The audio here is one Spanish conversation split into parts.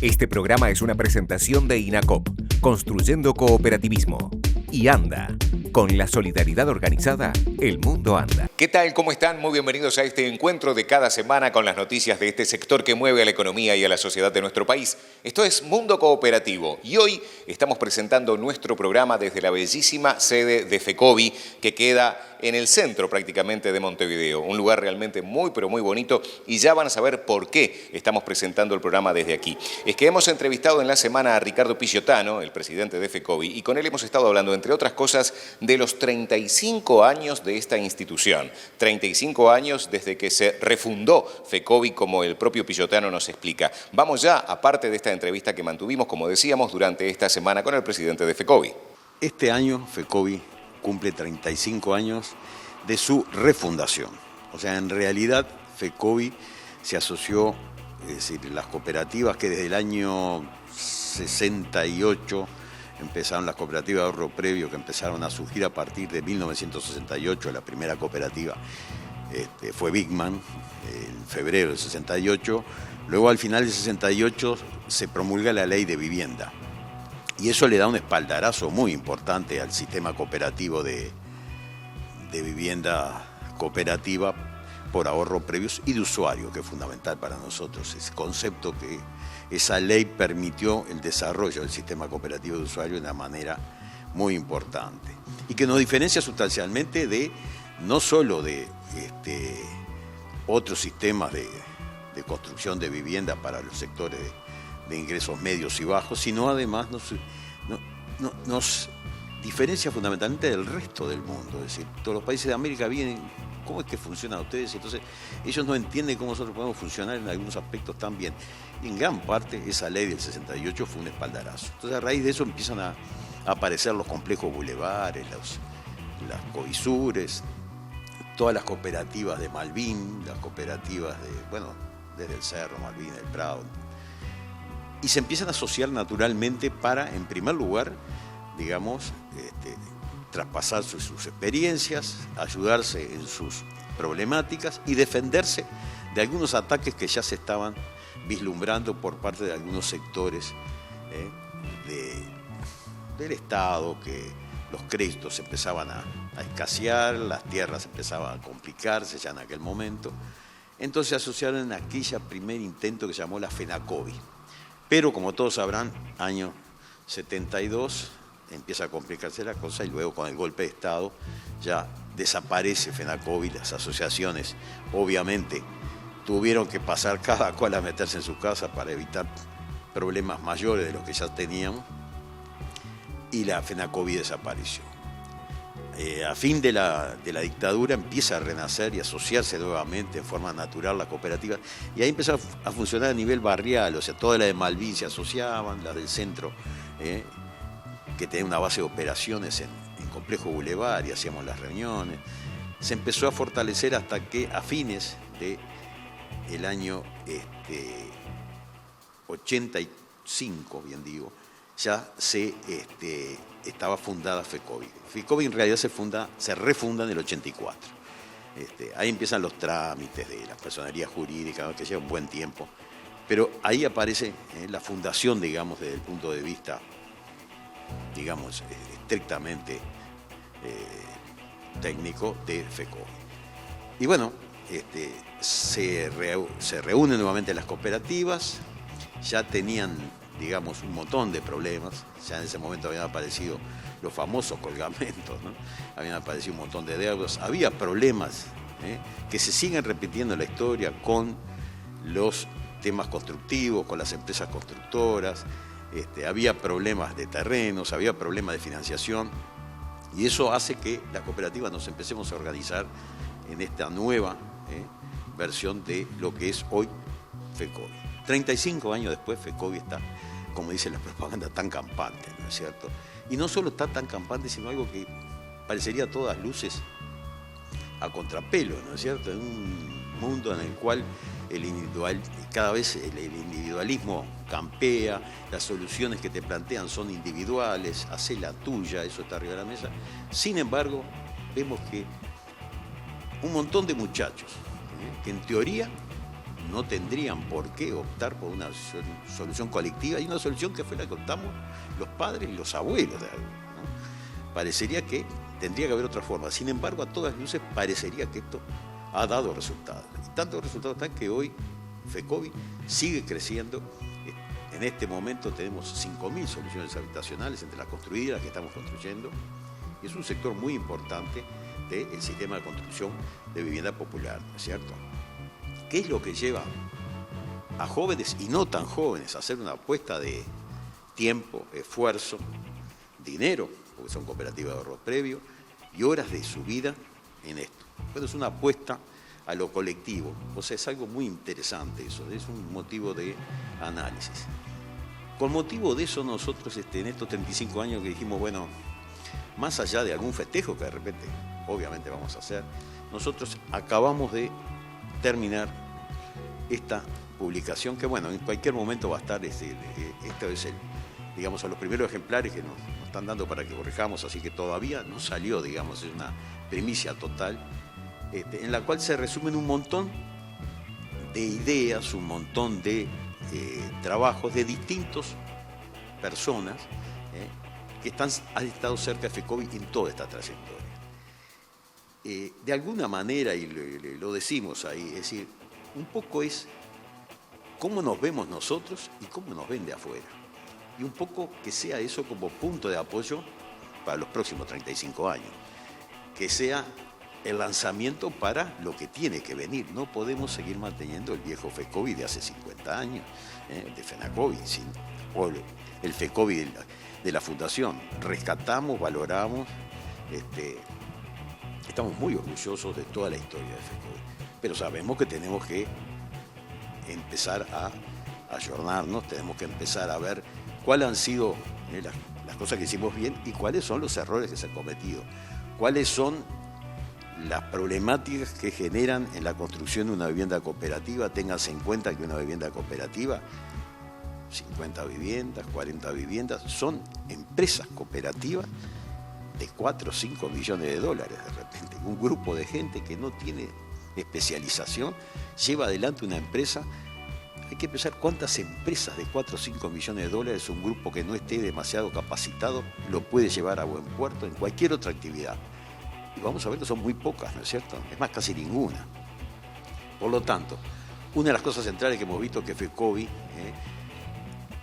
Este programa es una presentación de INACOP, Construyendo Cooperativismo. Y anda. Con la solidaridad organizada, el mundo anda. ¿Qué tal? ¿Cómo están? Muy bienvenidos a este encuentro de cada semana con las noticias de este sector que mueve a la economía y a la sociedad de nuestro país. Esto es Mundo Cooperativo y hoy estamos presentando nuestro programa desde la bellísima sede de FECOBI que queda en el centro prácticamente de Montevideo. Un lugar realmente muy pero muy bonito y ya van a saber por qué estamos presentando el programa desde aquí. Es que hemos entrevistado en la semana a Ricardo Picciotano, el presidente de FECOBI, y con él hemos estado hablando, entre otras cosas, de los 35 años de esta institución. 35 años desde que se refundó FECOBI, como el propio Picciotano nos explica. Vamos ya, aparte de esta entrevista que mantuvimos, como decíamos, durante esta semana con el presidente de FECOBI. Este año FECOBI cumple 35 años de su refundación. O sea, en realidad FECOBI se asoció, es decir, las cooperativas que desde el año 68 empezaron las cooperativas de ahorro previo, que empezaron a surgir a partir de 1968, la primera cooperativa fue Bigman, en febrero del 68, luego al final del 68 se promulga la ley de vivienda, y eso le da un espaldarazo muy importante al sistema cooperativo de vivienda cooperativa por ahorro previos y de usuario, que es fundamental para nosotros, ese concepto que esa ley permitió el desarrollo del sistema cooperativo de usuario de una manera muy importante y que nos diferencia sustancialmente de no solo de otros sistemas de construcción de vivienda para los sectores de ingresos medios y bajos, sino además nos diferencia fundamentalmente del resto del mundo. Es decir, todos los países de América vienen, ¿cómo es que funcionan ustedes? Entonces, ellos no entienden cómo nosotros podemos funcionar en algunos aspectos tan bien. Y en gran parte, esa ley del 68 fue un espaldarazo. Entonces, a raíz de eso empiezan a aparecer los complejos bulevares, las covisures, todas las cooperativas de Malvin, las cooperativas desde el Cerro, Malvin, el Prado. Y se empiezan a asociar naturalmente para, en primer lugar, digamos, traspasar sus experiencias, ayudarse en sus problemáticas y defenderse de algunos ataques que ya se estaban vislumbrando por parte de algunos sectores del Estado, que los créditos empezaban a escasear, las tierras empezaban a complicarse ya en aquel momento. Entonces se asociaron en aquella primer intento que se llamó la FENACOBI. Pero como todos sabrán, año 72 empieza a complicarse la cosa y luego con el golpe de Estado ya desaparece FENACOBI. Las asociaciones obviamente tuvieron que pasar cada cual a meterse en su casa para evitar problemas mayores de los que ya teníamos, y la FENACOBI desapareció. A fin de la dictadura empieza a renacer y asociarse nuevamente en forma natural la cooperativa, y ahí empezó a funcionar a nivel barrial. O sea, todas las de Malvin se asociaban, las del centro, que tenía una base de operaciones en Complejo Boulevard, y hacíamos las reuniones. Se empezó a fortalecer hasta que a fines del año 85, bien digo, ya estaba fundada FECOBI. FECOBI en realidad se refunda en el 84. Ahí empiezan los trámites de la personería jurídica, que lleva un buen tiempo, pero ahí aparece la fundación, digamos, desde el punto de vista, digamos, estrictamente técnico de FECOBI. Y bueno, se reúnen nuevamente las cooperativas, ya tenían, digamos, un montón de problemas. Ya en ese momento habían aparecido los famosos colgamentos, ¿no? Habían aparecido un montón de deudas, había problemas que se siguen repitiendo en la historia con los temas constructivos, con las empresas constructoras. Había problemas de terrenos, había problemas de financiación, y eso hace que las cooperativas nos empecemos a organizar en esta nueva versión de lo que es hoy FECOBI. 35 años después, FECOBI está, como dice la propaganda, tan campante, ¿no es cierto? Y no solo está tan campante, sino algo que parecería a todas luces a contrapelo, ¿no es cierto? En un mundo en el cual cada vez el individualismo campea, las soluciones que te plantean son individuales, hacé la tuya, eso está arriba de la mesa. Sin embargo, vemos que un montón de muchachos que en teoría no tendrían por qué optar por una solución colectiva y una solución que fue la que optamos los padres y los abuelos de algo, ¿no? Parecería que tendría que haber otra forma. Sin embargo, a todas luces parecería que esto ha dado resultados. Y tantos resultados están que hoy FECOBI sigue creciendo. En este momento tenemos 5.000 soluciones habitacionales entre las construidas, las que estamos construyendo. Y es un sector muy importante del sistema de construcción de vivienda popular, ¿no es cierto? ¿Qué es lo que lleva a jóvenes y no tan jóvenes a hacer una apuesta de tiempo, esfuerzo, dinero, porque son cooperativas de ahorro previo, y horas de su vida en esto? Bueno, es una apuesta a lo colectivo, o sea, es algo muy interesante eso, es un motivo de análisis. Con motivo de eso nosotros en estos 35 años que dijimos, bueno, más allá de algún festejo que de repente obviamente vamos a hacer, nosotros acabamos de terminar esta publicación que, bueno, en cualquier momento va a estar, esto es digamos, a los primeros ejemplares que nos están dando para que corrijamos, así que todavía no salió, digamos, es una primicia total, en la cual se resumen un montón de ideas, un montón de trabajos de distintas personas que han estado cerca de FECOBI en toda esta trayectoria. De alguna manera, y lo decimos ahí, es decir, un poco es cómo nos vemos nosotros y cómo nos ven de afuera. Y un poco que sea eso como punto de apoyo para los próximos 35 años. Que sea el lanzamiento para lo que tiene que venir. No podemos seguir manteniendo el viejo FECOBI de hace 50 años, de FENACOBI, o el FECOBI de la Fundación. Rescatamos, valoramos, estamos muy orgullosos de toda la historia de FECOBI, pero sabemos que tenemos que empezar a ayornarnos, tenemos que empezar a ver cuáles han sido las cosas que hicimos bien y cuáles son los errores que se han cometido, cuáles son las problemáticas que generan en la construcción de una vivienda cooperativa. Ténganse en cuenta que una vivienda cooperativa, 50 viviendas, 40 viviendas, son empresas cooperativas de 4 o 5 millones de dólares de repente. Un grupo de gente que no tiene especialización lleva adelante una empresa. Hay que pensar cuántas empresas de 4 o 5 millones de dólares un grupo que no esté demasiado capacitado lo puede llevar a buen puerto en cualquier otra actividad. Y vamos a ver que son muy pocas, ¿no es cierto? Es más, casi ninguna. Por lo tanto, una de las cosas centrales que hemos visto es que FECOBI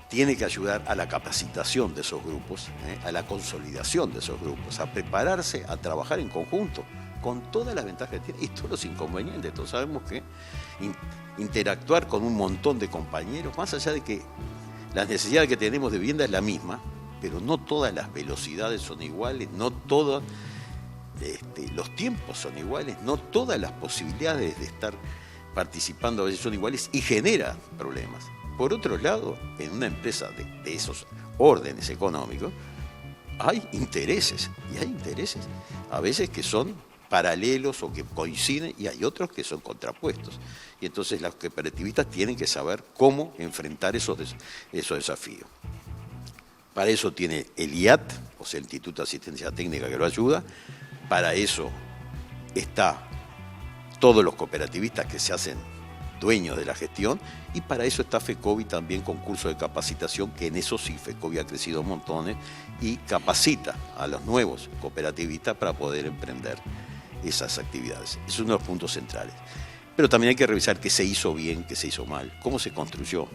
tiene que ayudar a la capacitación de esos grupos, a la consolidación de esos grupos, a prepararse, a trabajar en conjunto, con todas las ventajas que tiene y todos los inconvenientes. Todos sabemos que interactuar con un montón de compañeros, más allá de que la necesidad que tenemos de vivienda es la misma, pero no todas las velocidades son iguales, no todos los tiempos son iguales, no todas las posibilidades de estar participando a veces son iguales y genera problemas. Por otro lado, en una empresa de esos órdenes económicos, hay intereses, y hay intereses a veces que son paralelos o que coinciden, y hay otros que son contrapuestos. Y entonces los cooperativistas tienen que saber cómo enfrentar esos desafíos. Para eso tiene el IAT, o sea, el Instituto de Asistencia Técnica que lo ayuda. Para eso está todos los cooperativistas que se hacen dueños de la gestión, y para eso está FECOBI también con cursos de capacitación, que en eso sí FECOBI ha crecido montones y capacita a los nuevos cooperativistas para poder emprender esas actividades. Es uno de los puntos centrales. Pero también hay que revisar qué se hizo bien, qué se hizo mal, cómo se construyó,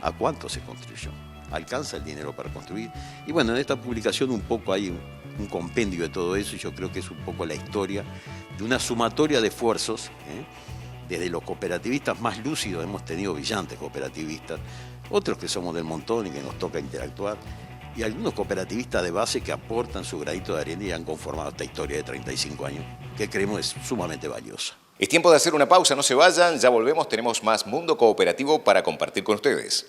a cuánto se construyó, alcanza el dinero para construir. Y bueno, en esta publicación un poco hay un compendio de todo eso, y yo creo que es un poco la historia de una sumatoria de esfuerzos. Desde los cooperativistas más lúcidos hemos tenido brillantes cooperativistas, otros que somos del montón y que nos toca interactuar, y algunos cooperativistas de base que aportan su granito de arena y han conformado esta historia de 35 años, que creemos es sumamente valiosa. Es tiempo de hacer una pausa, no se vayan, ya volvemos, tenemos más Mundo Cooperativo para compartir con ustedes.